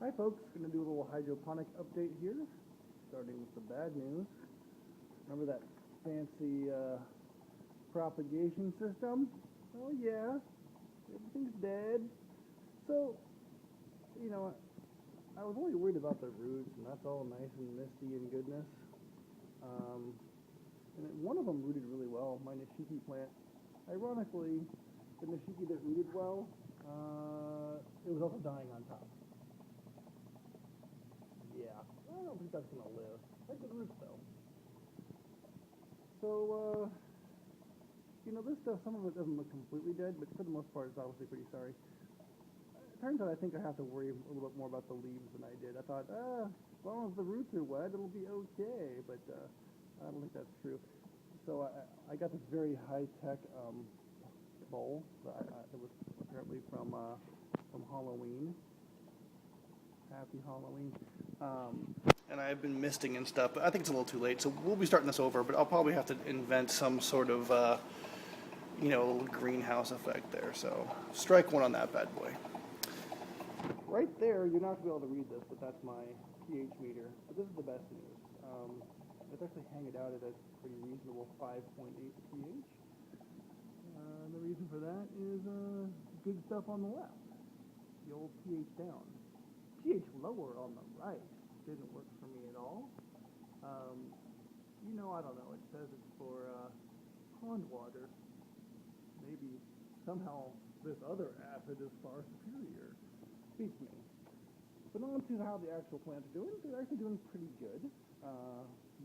Hi folks, going to do a little hydroponic update here, starting with the bad news. Remember that fancy propagation system? Oh yeah, everything's dead. So, you know, I was only worried about the roots, and that's all nice and misty and goodness. And one of them rooted really well, my nishiki plant. Ironically, the nishiki that rooted well, it was also dying on top. Yeah, I don't think that's gonna live. Like the roots though. So, this stuff, some of it doesn't look completely dead, but for the most part, it's obviously pretty sorry. It turns out I think I have to worry a little bit more about the leaves than I did. I thought, as long as the roots are wet, it'll be okay, but I don't think that's true. So I got this very high-tech bowl that was apparently from Halloween. Happy Halloween. And I've been misting and stuff, but I think it's a little too late, so we'll be starting this over, but I'll probably have to invent some sort of, little greenhouse effect there, so strike one on that bad boy. Right there, you're not going to be able to read this, but that's my pH meter, but this is the best news. It's actually hanging out at a pretty reasonable 5.8 pH. The reason for that is good stuff on the left, the old pH down. pH lower on the right didn't work for me at all. I don't know, it says it's for pond water. Maybe somehow this other acid is far superior. Beats me. But on to how the actual plants are doing. They're actually doing pretty good.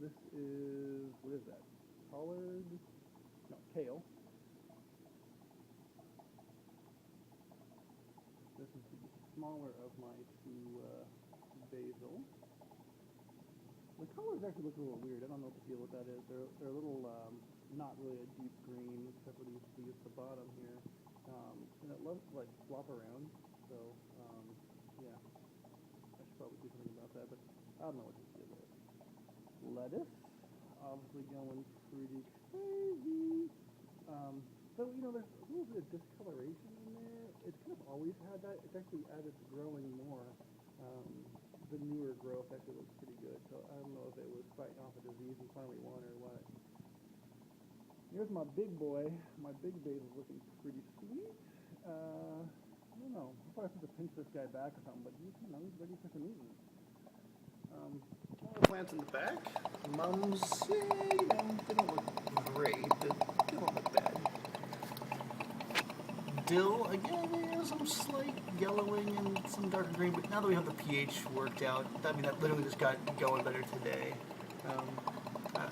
This is, what is that? Collard? No, kale. This is the smaller of my two basil. The colors actually look a little weird. I don't know what the deal with that is. They're a little, not really a deep green, except for these at the bottom here. And it loves to flop around. So, yeah, I should probably do something about that, but I don't know what to do with it. Lettuce, obviously going pretty crazy. So, there's a little bit of discoloration in there. It's kind of always had that. It's actually, as it's growing more, the newer growth actually looks pretty good. So I don't know if it was fighting off a disease and finally won or what. Here's my big boy. My big basil's looking pretty sweet. I don't know. I'll probably have to pinch this guy back or something, but he's ready for some eating. All the plants in the back. Mums, they don't look great, but they don't look bad. Dill, again, some slight yellowing and some darker green, but now that we have the pH worked out, that literally just got going better today.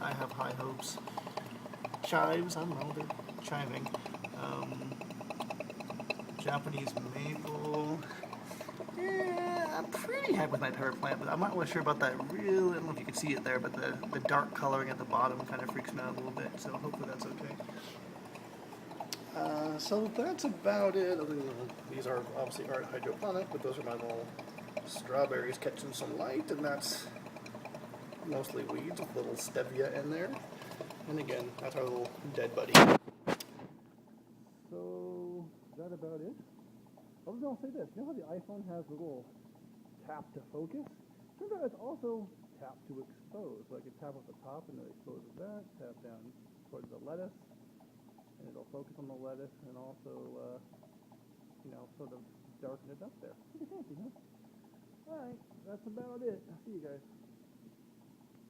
I have high hopes. Chives, I don't know, they're chiming. Japanese maple. Yeah, I'm pretty happy with my pepper plant, but I'm not really sure about that I don't know if you can see it there, but the dark coloring at the bottom kind of freaks me out a little bit, so hopefully that's okay. So that's about it. These are obviously aren't hydroponic, but those are my little strawberries catching some light, and that's mostly weeds with a little stevia in there. And again, that's our little dead buddy. So, is that about it? I was going to say this. You know how the iPhone has a little tap to focus? Turns out it's also tap to expose. So I can tap at the top and it exposes that, tap down towards the lettuce, and it'll focus on the lettuce and also, sort of darken it up there. Pretty fancy, huh? Alright, that's about it. See you guys.